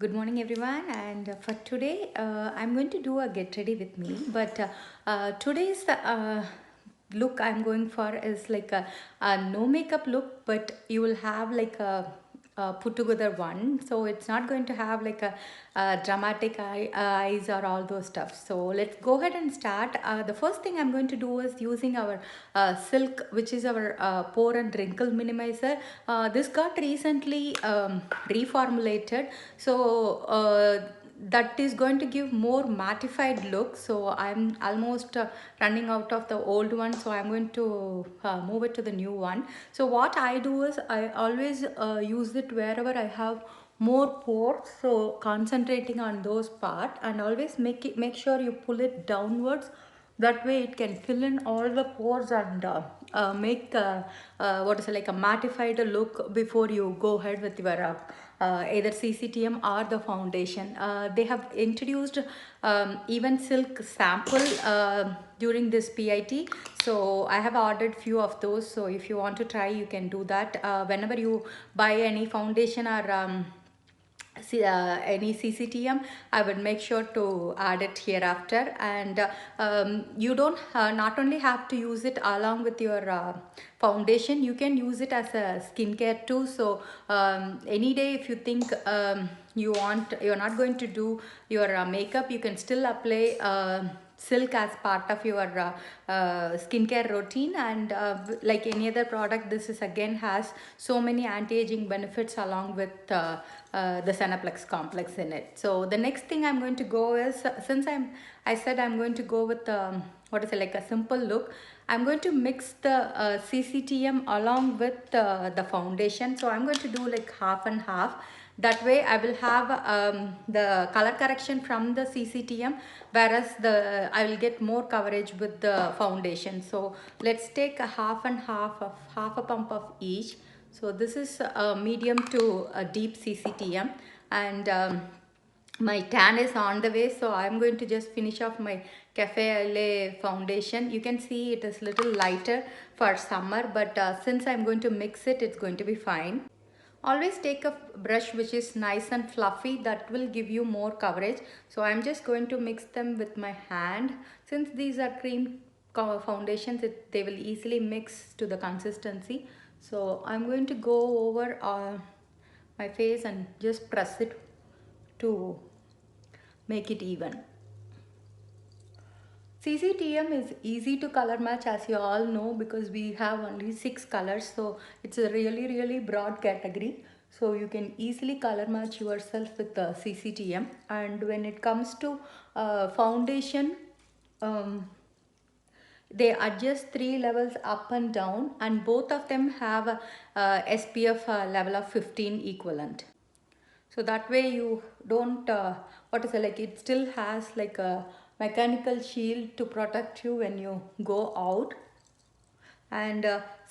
Good morning, everyone. And for today, I'm going to do a get ready with me. But today's look I'm going for is like a no makeup look, but you will have like a put together one. So it's not going to have like a dramatic eyes or all those stuff. So let's go ahead and start. The first thing I'm going to do is using our Silk, which is our pore and wrinkle minimizer. This got recently reformulated, so that is going to give more mattified look. So I'm almost running out of the old one, so I'm going to move it to the new one. So what I do is I always use it wherever I have more pores, so concentrating on those part, and always make sure you pull it downwards. That way it can fill in all the pores and make what is it, like a mattified look before you go ahead with your either CCTM or the foundation. They have introduced even Silk sample during this PIT, so I have ordered few of those. So if you want to try, you can do that whenever you buy any foundation or any CCTM. I would make sure to add it hereafter. And you don't not only have to use it along with your foundation, you can use it as a skincare too. So any day if you think you're not going to do your makeup, you can still apply Silk as part of your skincare routine. And like any other product, this is again has so many anti-aging benefits along with the Senaplex complex in it. So the next thing I'm going to go is, since I said I'm going to go with what is it, like a simple look, I'm going to mix the CCTM along with the foundation. So I'm going to do like half and half. That way I will have the color correction from the CCTM, whereas I will get more coverage with the foundation. So let's take a half and half of half a pump of each. So this is a medium to a deep CCTM, and my tan is on the way, so I'm going to just finish off my Cafe LA foundation. You can see it is little lighter for summer, but since I'm going to mix it, it's going to be fine. Always take a brush which is nice and fluffy, that will give you more coverage. So I'm just going to mix them with my hand. Since these are cream foundations, they will easily mix to the consistency. So I'm going to go over my face and just press it to make it even. CCTM is easy to color match, as you all know, because we have only 6 colors. So it's a really broad category. So you can easily color match yourself with the CCTM. And when it comes to foundation, um, they adjust 3 levels up and down, and both of them have a, SPF level of 15 equivalent. So that way you don't what is it, like it still has like a mechanical shield to protect you when you go out. And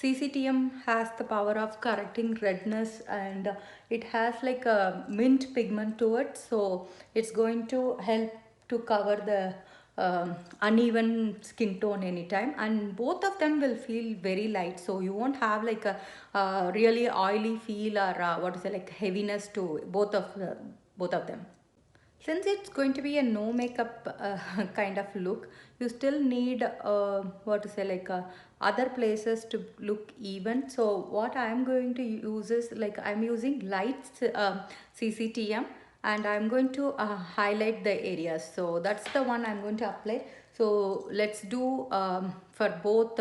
CCTM has the power of correcting redness, and it has like a mint pigment to it, so it's going to help to cover the uneven skin tone anytime. And both of them will feel very light, so you won't have like a really oily feel or what is it, like heaviness to both of them. Since it's going to be a no makeup kind of look, you still need what to say, like other places to look even. So what I'm going to use is, like, I'm using light CCTM, and I'm going to highlight the areas. So that's the one I'm going to apply. So let's do for both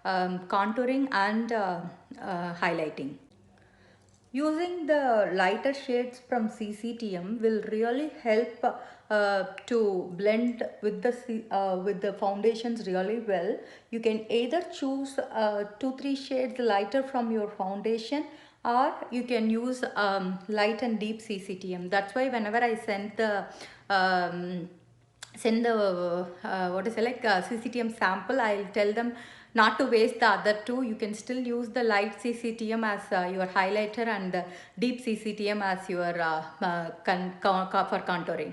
contouring and highlighting. Using the lighter shades from CCTM will really help to blend with with the foundations really well. You can either choose 2-3 shades lighter from your foundation, or you can use light and deep CCTM. That's why whenever I um, send the what is it, like CCTM sample, I'll tell them not to waste the other two. You can still use the light CCTM as your highlighter, and the deep CCTM as your for contouring.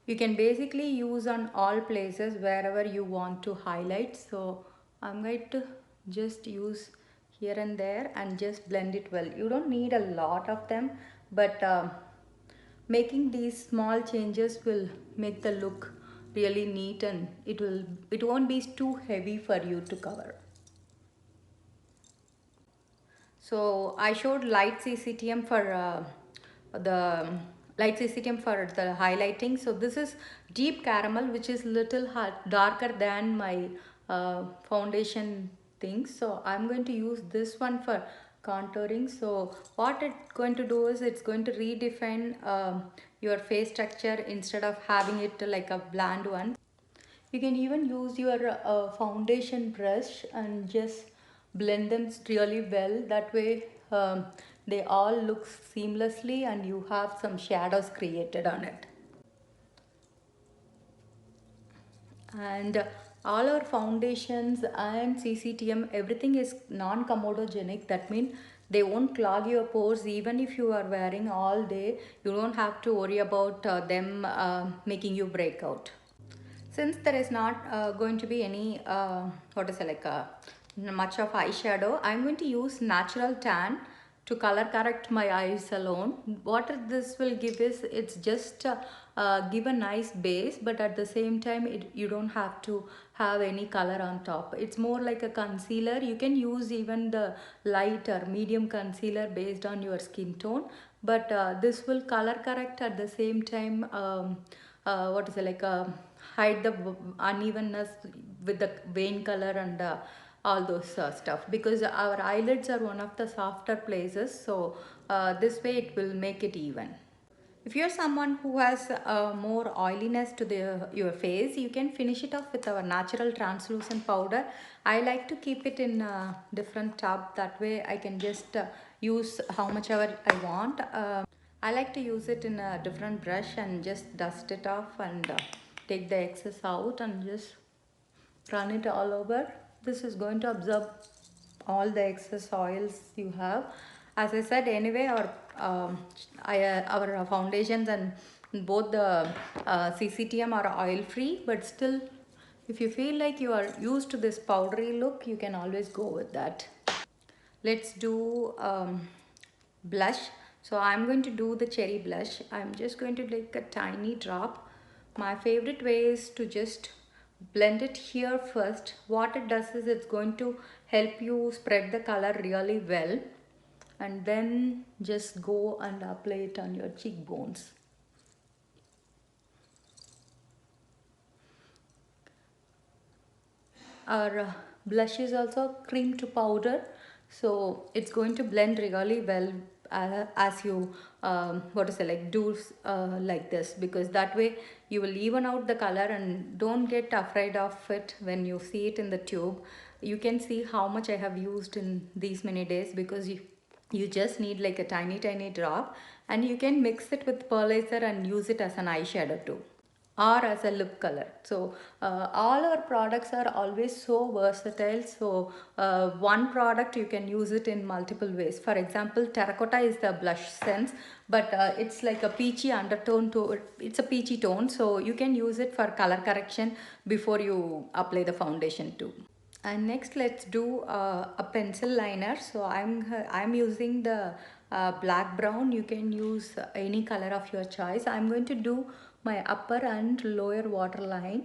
You can basically use on all places wherever you want to highlight. So I'm going to just use here and there and just blend it well. You don't need a lot of them, but Making these small changes will make the look really neat, and it won't be too heavy for you to cover. So I showed light CCTM for the light CCTM for the highlighting. So this is deep caramel, which is little darker than my foundation thing. So I'm going to use this one for contouring. So what it's going to do is it's going to redefine your face structure instead of having it like a bland one. You can even use your foundation brush and just blend them really well. That way they all look seamlessly and you have some shadows created on it. And all our foundations and CCTM, everything is non-comedogenic. That means they won't clog your pores. Even if you are wearing all day, you don't have to worry about them making you break out. Since there is not going to be any what is it like much of eyeshadow, I'm going to use natural tan to color correct my eyes alone. What this will give is it's just give a nice base, but at the same time you don't have to have any color on top. It's more like a concealer. You can use even the light or medium concealer based on your skin tone, but this will color correct at the same time. What is it like hide the unevenness with the vein color and all those stuff, because our eyelids are one of the softer places, so this way it will make it even. If you're someone who has more oiliness to your face, you can finish it off with our natural translucent powder. I like to keep it in a different tub, that way I can just use how much ever I want. I like to use it in a different brush and just dust it off and take the excess out and just run it all over. This is going to absorb all the excess oils you have. As I said, anyway, our foundations and both the CCTM are oil free, but still, if you feel like you are used to this powdery look, you can always go with that. Let's do blush. So I'm going to do the cherry blush. I'm just going to take a tiny drop. My favorite way is to just blend it here first. What it does is it's going to help you spread the color really well, and then just go and apply it on your cheekbones. Our blush is also cream to powder, so it's going to blend really well as you what to say like do like this, because that way you will even out the color, and don't get afraid of it when you see it in the tube. You can see how much I have used in these many days, because you just need like a tiny drop, and you can mix it with pearlizer and use it as an eyeshadow too, or as a lip color. So all our products are always so versatile. So one product you can use it in multiple ways. For example, terracotta is the blush sense, but it's like a peachy undertone to it. It's a peachy tone, so you can use it for color correction before you apply the foundation too. And next, let's do a pencil liner. So I'm using the black brown. You can use any color of your choice. I'm going to do my upper and lower waterline.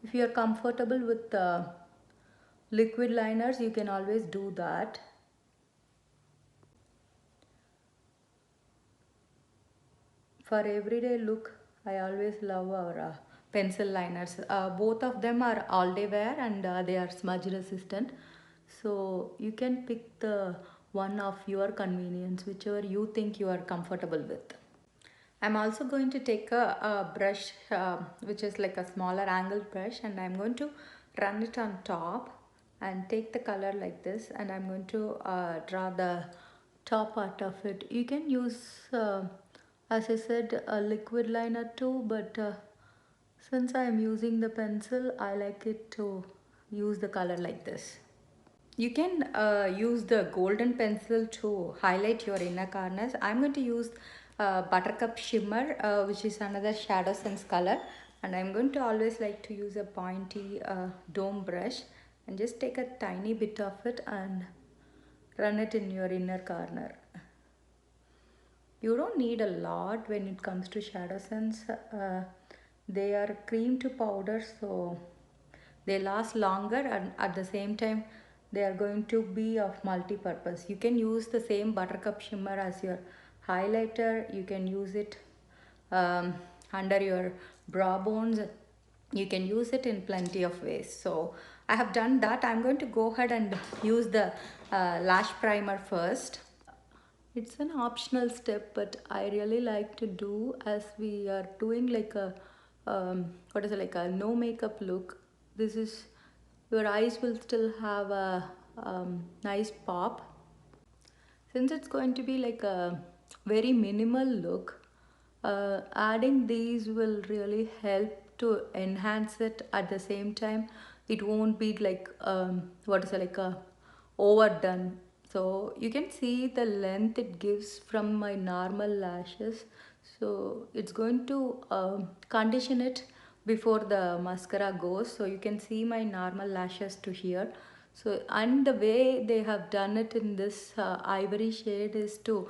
If you are comfortable with liquid liners, you can always do that. For everyday look, I always love our pencil liners. Both of them are all day wear, and they are smudge resistant. So you can pick the one of your convenience, whichever you think you are comfortable with. I'm also going to take a brush which is like a smaller angled brush, and I'm going to run it on top and take the color like this, and I'm going to draw the top part of it. You can use as I said a liquid liner too, but since I am using the pencil, I like it to use the color like this. You can use the golden pencil to highlight your inner corners. I'm going to use Buttercup Shimmer, which is another shadow sense color. And I'm going to always like to use a pointy dome brush and just take a tiny bit of it and run it in your inner corner. You don't need a lot when it comes to shadow sense. They are cream to powder, so they last longer, and at the same time they are going to be of multi-purpose. You can use the same buttercup shimmer as your highlighter. You can use it under your brow bones. You can use it in plenty of ways. So I have done that. I'm going to go ahead and use the lash primer first. It's an optional step, but I really like to do, as we are doing like a what is it, like a no makeup look. This is, your eyes will still have a nice pop. Since it's going to be like a very minimal look, adding these will really help to enhance it. At the same time, it won't be like what is it, like a overdone. So you can see the length it gives from my normal lashes. So it's going to condition it before the mascara goes. So you can see my normal lashes to here. So, and the way they have done it in this ivory shade is to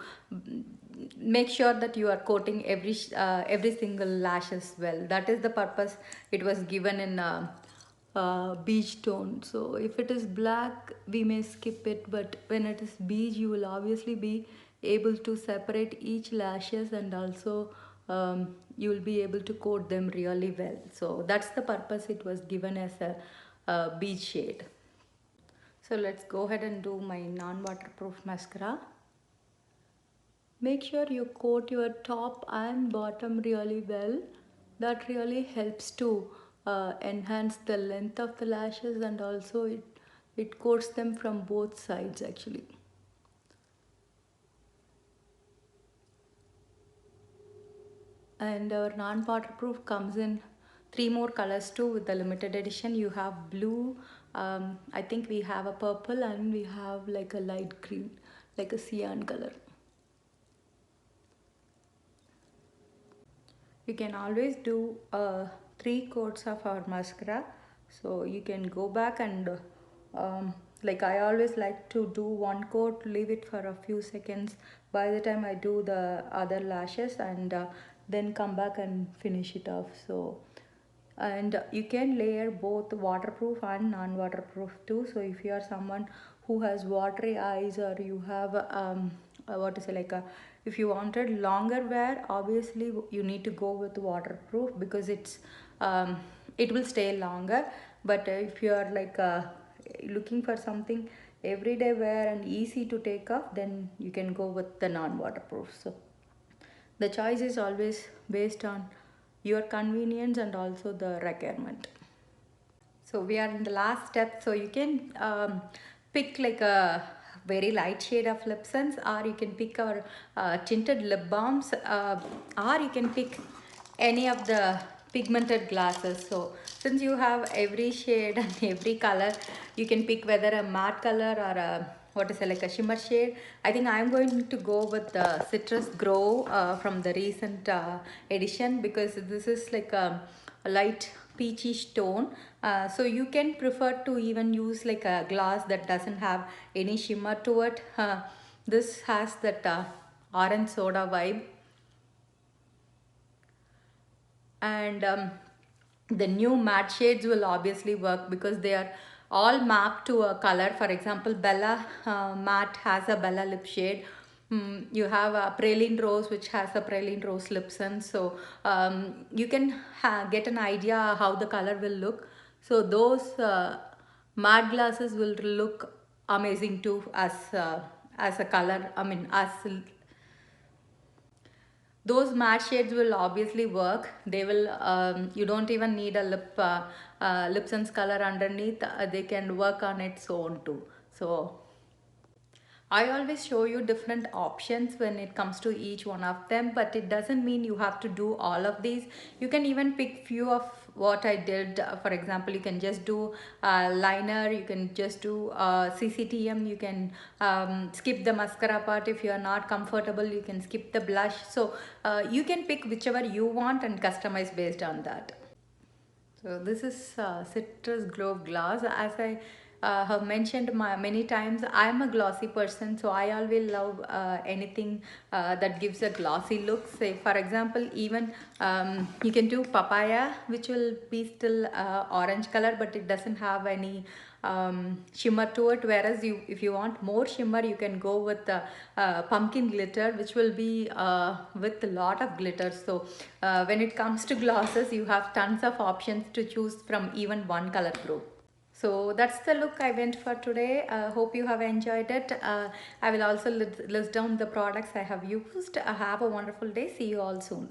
make sure that you are coating every single lash as well. That is the purpose it was given in beige tone. So if it is black, we may skip it, but when it is beige, you will obviously be able to separate each lashes, and also you will be able to coat them really well. So that's the purpose it was given as a beige shade. So let's go ahead and do my non-waterproof mascara. Make sure you coat your top and bottom really well. That really helps to enhance the length of the lashes, and also it coats them from both sides actually. And our non-waterproof comes in three more colors too with the limited edition. You have blue, I think we have a purple, and we have like a light green, like a cyan color. You can always do three coats of our mascara, so you can go back and like I always like to do one coat, leave it for a few seconds by the time I do the other lashes, and then come back and finish it off. So, and you can layer both waterproof and non-waterproof too. So if you are someone who has watery eyes, or you have what is it, like a, if you wanted longer wear, obviously you need to go with waterproof because it will stay longer. But if you are like looking for something everyday wear and easy to take off, then you can go with the non-waterproof. So the choice is always based on your convenience and also the requirement. So we are in the last step. So you can pick like a very light shade of lip sense, or you can pick our tinted lip balms, or you can pick any of the pigmented glosses. So since you have every shade and every color, you can pick whether a matte color or a what is it, like a shimmer shade. I think I'm going to go with the Citrus Grow from the recent edition, because this is like a light peachy tone. So you can prefer to even use like a glass that doesn't have any shimmer to it. This has that orange soda vibe. And the new matte shades will obviously work because they are all mapped to a color. For example, Bella matte has a Bella lip shade. You have a praline rose which has a praline rose lip sense. So you can get an idea how the color will look. So those matte glasses will look amazing too as a color, I mean as those matte shades will obviously work. They will you don't even need a lip sense color underneath. They can work on its own too. So I always show you different options when it comes to each one of them, but it doesn't mean you have to do all of these. You can even pick few of what I did. For example, you can just do liner, you can just do CCTM, you can skip the mascara part. If you are not comfortable, you can skip the blush. So you can pick whichever you want and customize based on that. So this is Citrus Glow Gloss. As I have mentioned many times, I am a glossy person, so I always love anything that gives a glossy look. Say for example, even you can do papaya, which will be still orange color, but it doesn't have any shimmer to it. Whereas if you want more shimmer, you can go with the pumpkin glitter, which will be with a lot of glitter. So when it comes to glosses, you have tons of options to choose from, even one color group. So that's the look I went for today. Hope you have enjoyed it. I will also list down the products I have used. Have a wonderful day. See you all soon.